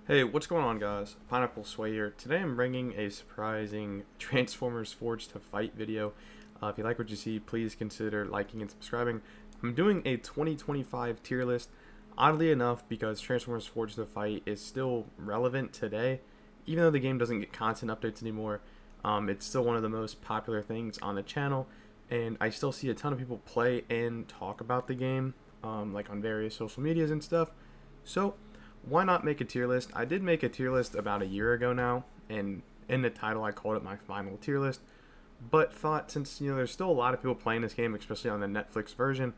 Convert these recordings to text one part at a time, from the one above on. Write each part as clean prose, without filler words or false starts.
Hey, what's going on, guys? Pineapple Sway here. Today I'm bringing a surprising Transformers Forged to Fight video. If you like what you see, please consider liking and subscribing. I'm doing a 2025 tier list, oddly enough, because Transformers Forged to Fight is still relevant today. Even though the game doesn't get content updates anymore, it's still one of the most popular things on the channel, and I still see a ton of people play and talk about the game, like on various social medias and stuff. So, why not make a tier list? I did make a tier list about a year ago now, and in the title I called it my final tier list. But thought since there's still a lot of people playing this game, especially on the Netflix version,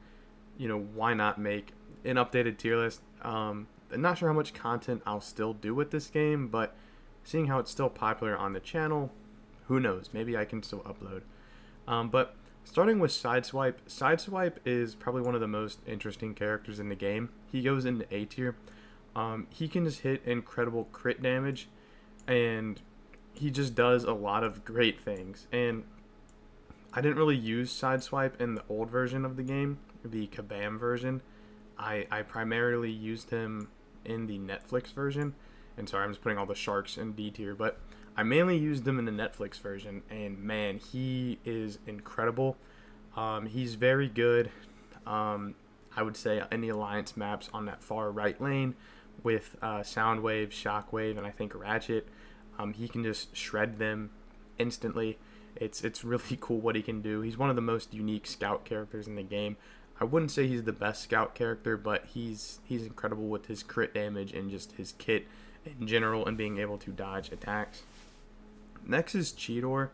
why not make an updated tier list? I'm not sure how much content I'll still do with this game, but seeing how it's still popular on the channel, who knows? Maybe I can still upload. But starting with Sideswipe, Sideswipe is probably one of the most interesting characters in the game. He goes into A tier. He can just hit incredible crit damage, and he just does a lot of great things. And I didn't really use Sideswipe in the old version of the game, the Kabam version. I primarily used him in the Netflix version. And sorry, I'm just putting all the sharks in D tier, but I mainly used him in the Netflix version, and man, he is incredible. He's very good. I would say in the alliance maps on that far right lane with Soundwave, Shockwave, and I think Ratchet. He can just shred them instantly. It's really cool what he can do. He's one of the most unique scout characters in the game. I wouldn't say he's the best scout character, but he's incredible with his crit damage and just his kit in general and being able to dodge attacks. Next is Cheetor.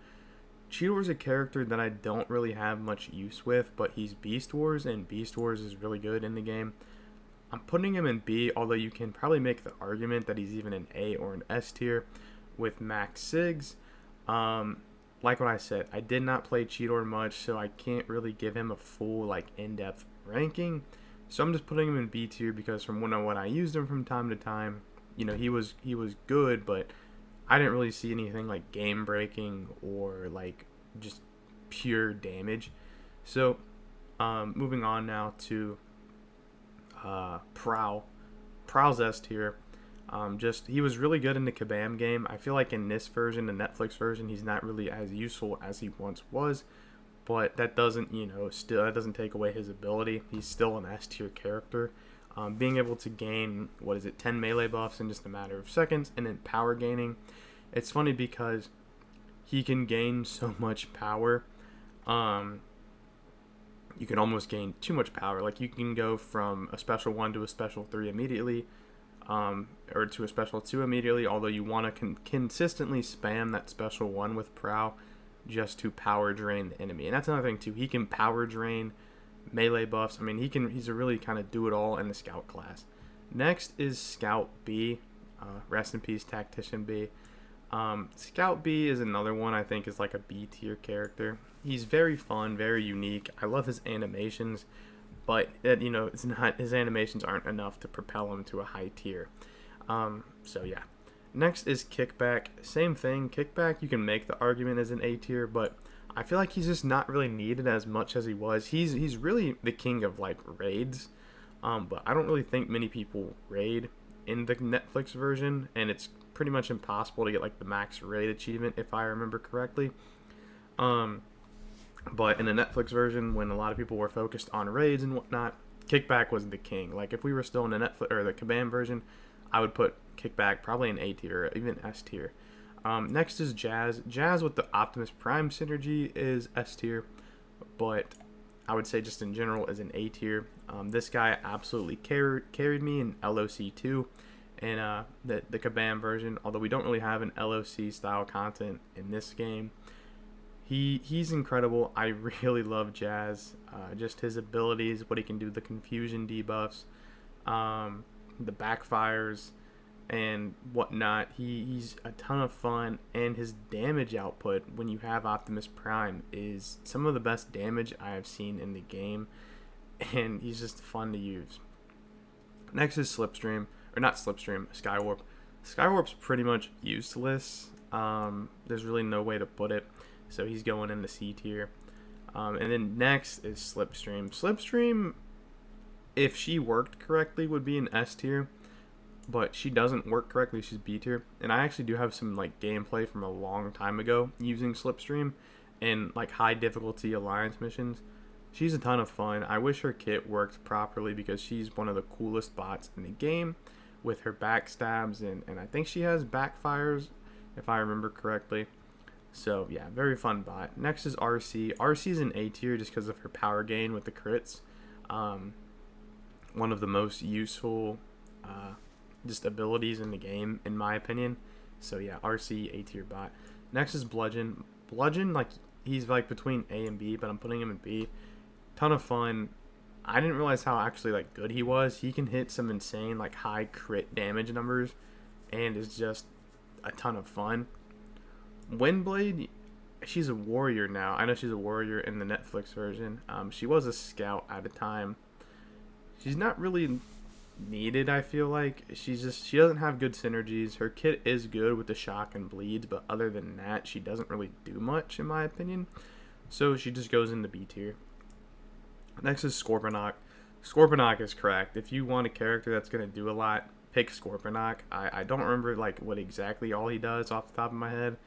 Cheetor's a character that I don't really have much use with, but he's Beast Wars, and Beast Wars is really good in the game. I'm putting him in B, although you can probably make the argument that he's even an A or an S tier with Max Sigs. Like what I said, I did not play Cheetor much, so I can't really give him a full in-depth ranking. So I'm just putting him in B tier because from when I used him from time to time, he was good, but I didn't really see anything like game breaking or just pure damage. So moving on now to Prowl. Prowl's S tier. He was really good in the Kabam game. I feel like in this version, the Netflix version, he's not really as useful as he once was. But that doesn't, that doesn't take away his ability. He's still an S tier character. Being able to gain 10 melee buffs in just a matter of seconds, and then power gaining. It's funny because he can gain so much power. You can almost gain too much power. Like you can go from a special 1 to a special 3 immediately, or to a special 2 immediately, although you want to consistently spam that special 1 with Prowl just to power drain the enemy. And that's another thing too. He can power drain melee buffs. I mean, he's a really kind of do it all in the Scout class. Next is Scout B. Rest in peace, Tactician B. Scout B is another one I think is like a B tier character. He's very fun, very unique. I love his animations, but it's not, his animations aren't enough to propel him to a high tier. So yeah. Next is Kickback. Same thing. Kickback, you can make the argument as an A tier, but I feel like he's just not really needed as much as he was. He's really the king of raids, but I don't really think many people raid in the Netflix version, and it's pretty much impossible to get the max raid achievement if I remember correctly. But in the Netflix version, when a lot of people were focused on raids and whatnot, Kickback was the king. If we were still in the Netflix or the Kabam version, I would put Kickback probably in A tier or even S tier. Next is Jazz. Jazz with the Optimus Prime synergy is S tier, but I would say just in general is an A tier. This guy absolutely carried me in LOC 2 and the Kabam version, although we don't really have an LOC style content in this game. He's incredible. I really love Jazz. Just his abilities, what he can do, the confusion debuffs, the backfires, and whatnot. He's a ton of fun, and his damage output when you have Optimus Prime is some of the best damage I have seen in the game, and he's just fun to use. Next is Slipstream, or not Slipstream, Skywarp. Skywarp's pretty much useless. There's really no way to put it, so he's going in the C tier. And then next is Slipstream. Slipstream, if she worked correctly, would be an S tier. but she doesn't work correctly. She's B tier, and I actually do have some like gameplay from a long time ago using Slipstream and like high difficulty alliance missions. She's a ton of fun. I wish her kit worked properly because she's one of the coolest bots in the game with her backstabs, and I think she has backfires if I remember correctly. So yeah, very fun bot. Next is RC. RC is an A tier just because of her power gain with the crits. One of the most useful just abilities in the game, in my opinion. So yeah, RC A tier bot. Next is Bludgeon. Bludgeon, like he's like between A and B, but I'm putting him in B. Ton of fun. I didn't realize how actually like good he was. He can hit some insane like high crit damage numbers, and is just a ton of fun. Windblade, she's a warrior now. I know she's a warrior in the Netflix version. She was a scout at a time. She's not really needed, I feel like. She doesn't have good synergies. Her kit is good with the shock and bleeds, but other than that, she doesn't really do much in my opinion. So she just goes into B tier. Next is Scorponok. Scorponok is correct. If you want a character that's gonna do a lot, pick Scorponok. I don't remember like what exactly all he does off the top of my head,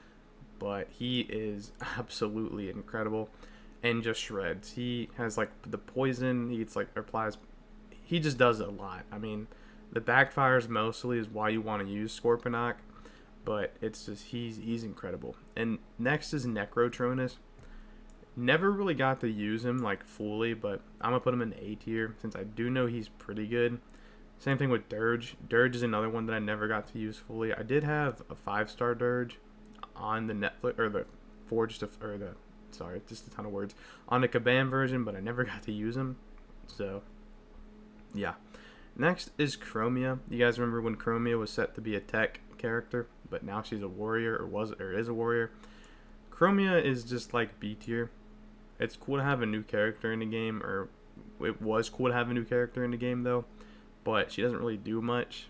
but he is absolutely incredible and just shreds. He has like the poison. He like applies. He just does a lot. I mean, the backfires mostly is why you want to use Scorponok, but it's just he's incredible. And next is Necrotronus. Never really got to use him like fully, but I'm gonna put him in A tier since I do know he's pretty good. Same thing with Dirge. Dirge is another one that I never got to use fully. I did have a 5-star Dirge on the Netflix or the Forged or the sorry, just a ton of words on the Kabam version, but I never got to use him. So yeah. Next is Chromia. You guys remember when Chromia was set to be a tech character, but now she's a warrior or is a warrior. Chromia is just like B tier. It's cool to have a new character in the game, or it was cool to have a new character in the game though, but she doesn't really do much.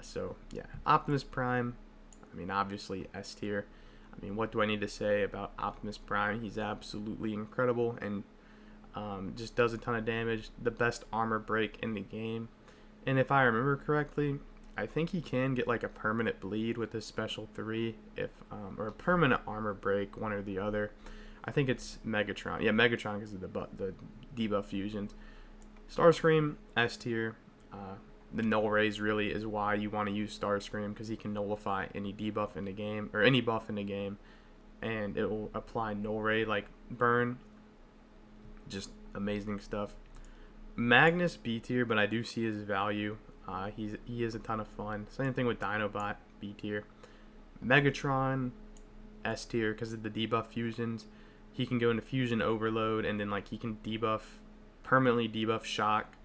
So yeah, Optimus Prime, I mean obviously S tier. I mean, what do I need to say about Optimus Prime? He's absolutely incredible and just does a ton of damage. The best armor break in the game, and if I remember correctly, I think he can get like a permanent bleed with his special 3 if or a permanent armor break, one or the other. I think it's Megatron. Yeah, Megatron because of the debuff fusions. Starscream, S tier. The null rays really is why you want to use Starscream because he can nullify any debuff in the game or any buff in the game, and it will apply null ray like burn. Just amazing stuff. Magnus B tier, but I do see his value. He is a ton of fun. Same thing with Dinobot B tier. Megatron S tier because of the debuff fusions. He can go into fusion overload and then like he can permanently debuff shock,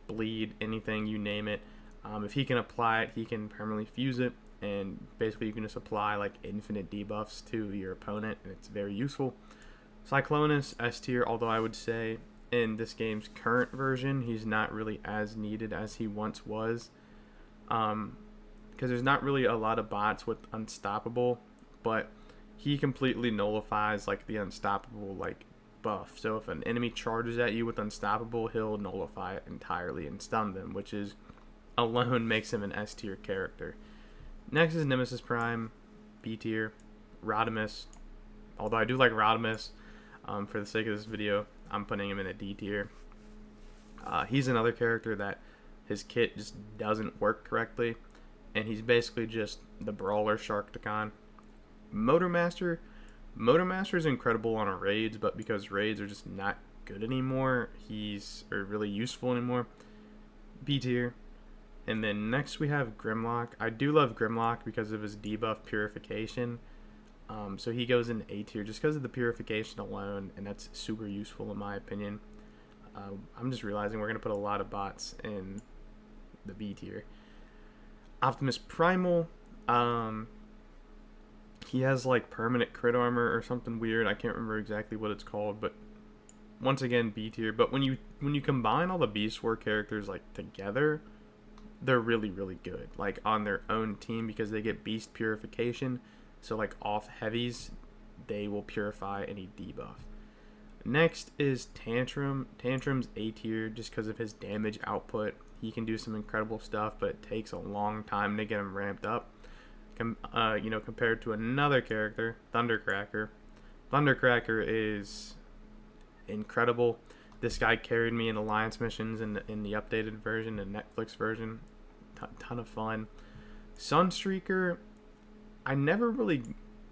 bleed, anything, you name it. If he can apply it, he can permanently fuse it, and basically you can just apply like infinite debuffs to your opponent, and it's very useful. Cyclonus S tier, although I would say in this game's current version he's not really as needed as he once was, because there's not really a lot of bots with Unstoppable, but he completely nullifies like the Unstoppable like buff. So if an enemy charges at you with Unstoppable, he'll nullify it entirely and stun them, which is alone makes him an S tier character. Next is Nemesis Prime, B tier. Rodimus, although I do like Rodimus, for the sake of this video, I'm putting him in a D tier. He's another character that his kit just doesn't work correctly, and he's basically just the brawler Sharkticon. Motormaster is incredible on raids, but because raids are just not good anymore, or really useful anymore, B tier. And then next we have Grimlock. I do love Grimlock because of his debuff purification. So he goes in A tier just because of the purification alone, and that's super useful in my opinion. I'm just realizing we're going to put a lot of bots in the B tier. Optimus Primal, he has like permanent crit armor or something weird. I can't remember exactly what it's called, but once again B tier. But when you combine all the Beast War characters like together, they're really really good like on their own team because they get beast purification. So like off heavies, they will purify any debuff. Next is Tantrum. Tantrum's A tier just because of his damage output. he can do some incredible stuff, but it takes a long time to get him ramped up. Compared to another character, Thundercracker. Thundercracker is incredible. This guy carried me in Alliance missions in the updated version, the Netflix version. Ton of fun. Sunstreaker, I never really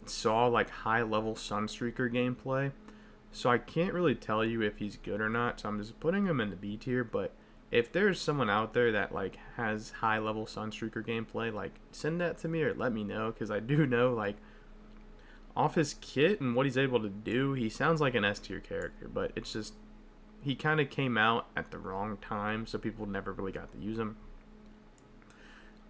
saw like high level Sunstreaker gameplay, so I can't really tell you if he's good or not. So I'm just putting him in the B tier. But if there's someone out there that like has high level Sunstreaker gameplay, like send that to me or let me know, because I do know like off his kit and what he's able to do, he sounds like an S tier character. But it's just he kind of came out at the wrong time, so people never really got to use him.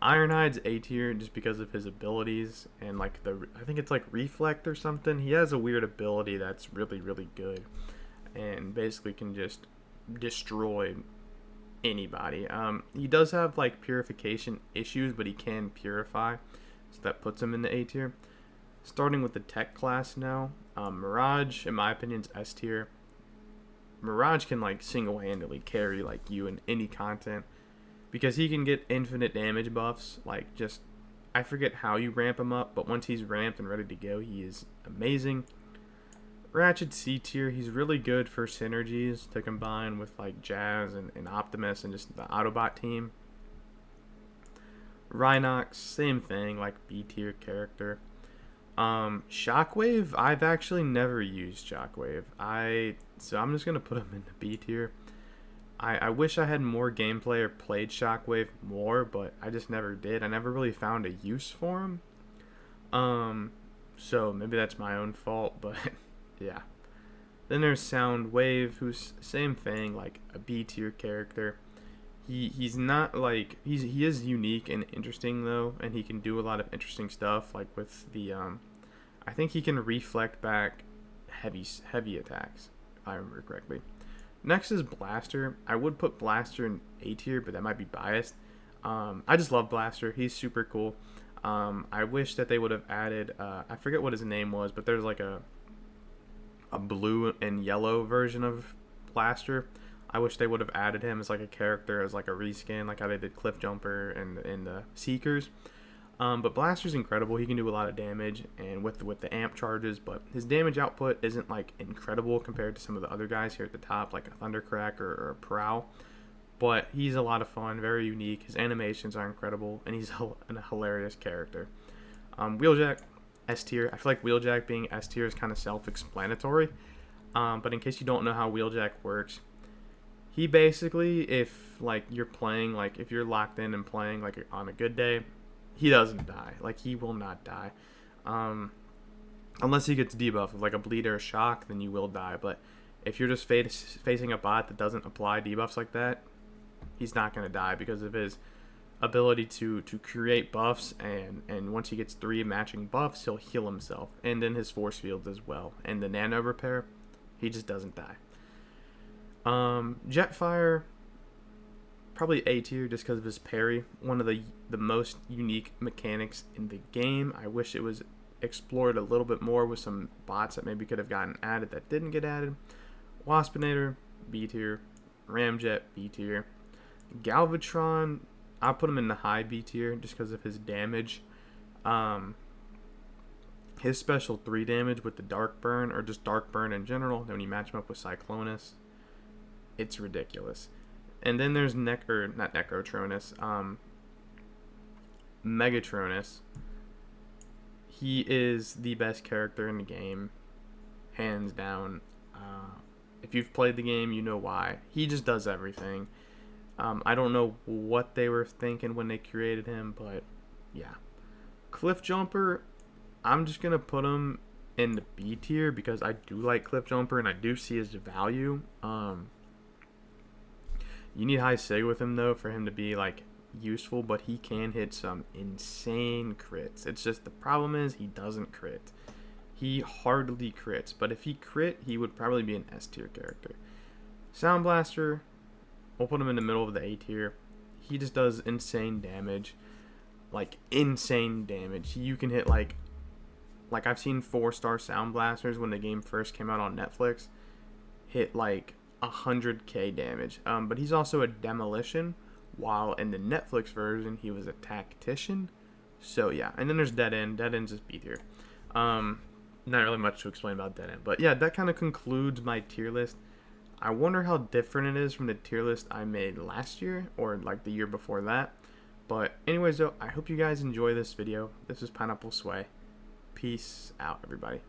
Ironhide's A tier just because of his abilities and like I think it's like Reflect or something. He has a weird ability that's really, really good and basically can just destroy anybody. He does have like purification issues, but he can purify, so that puts him in the A tier. Starting with the tech class now, Mirage, in my opinion, is S tier. Mirage can like single-handedly carry like you in any content, because he can get infinite damage buffs. Like, just, I forget how you ramp him up, but once he's ramped and ready to go, he is amazing. Ratchet C tier, he's really good for synergies to combine with like Jazz and Optimus and just the Autobot team. Rhinox, same thing, like B tier character. Shockwave, I've actually never used Shockwave. So I'm just gonna put him in the B tier. I wish I had more gameplay or played Shockwave more, but I just never did. I never really found a use for him. So maybe that's my own fault, but yeah. Then there's Soundwave, who's same thing, like a B tier character. He's not like he is unique and interesting though, and he can do a lot of interesting stuff, like with the I think he can reflect back heavy attacks, if I remember correctly. Next is Blaster. I would put Blaster in A tier, but that might be biased. I just love Blaster. He's super cool. I wish that they would have added, I forget what his name was, but there's like a blue and yellow version of Blaster. I wish they would have added him as like a character, as like a reskin, like how they did Cliffjumper and the Seekers. But Blaster's incredible. He can do a lot of damage, and with the amp charges, but his damage output isn't like incredible compared to some of the other guys here at the top, like a Thundercracker or a Prowl. But he's a lot of fun, very unique. His animations are incredible, and he's a hilarious character. Wheeljack, S tier. I feel like Wheeljack being S tier is kind of self-explanatory. But in case you don't know how Wheeljack works, he basically, if like you're playing, like if you're locked in and playing like on a good day, he doesn't die. Like, he will not die. Unless he gets debuffed with like a bleed or a shock, then you will die. But if you're just facing a bot that doesn't apply debuffs like that, he's not going to die because of his ability to create buffs, and once he gets 3 matching buffs, he'll heal himself. And then his force fields as well. And the nano repair, he just doesn't die. Jetfire, probably A tier just because of his parry. One of the most unique mechanics in the game. I wish it was explored a little bit more with some bots that maybe could have gotten added that didn't get added. Waspinator, B tier. Ramjet, B tier. Galvatron, I'll put him in the high B tier just because of his damage. His special 3 damage with the Dark Burn, or just Dark Burn in general, then when you match him up with Cyclonus, it's ridiculous. And then there's Megatronus. He is the best character in the game, hands down. If you've played the game, you know why. He just does everything. I don't know what they were thinking when they created him, but yeah. Cliffjumper, I'm just going to put him in the B tier because I do like Cliffjumper and I do see his value. You need high sig with him though for him to be like useful, but he can hit some insane crits. It's just the problem is he doesn't crit. He hardly crits, but if he crit, he would probably be an S tier character. Sound Blaster, we'll put him in the middle of the A tier. He just does insane damage, like insane damage. You can hit like I've seen 4-star Sound Blasters when the game first came out on Netflix hit like 100k damage. But he's also a demolition, while in the Netflix version, he was a tactician. So yeah, and then there's Dead End. Dead End's just B tier. Not really much to explain about Dead End, but yeah, that kind of concludes my tier list. I wonder how different it is from the tier list I made last year or like the year before that. But anyways though, I hope you guys enjoy this video. This is Pineapple Sway. Peace out, everybody.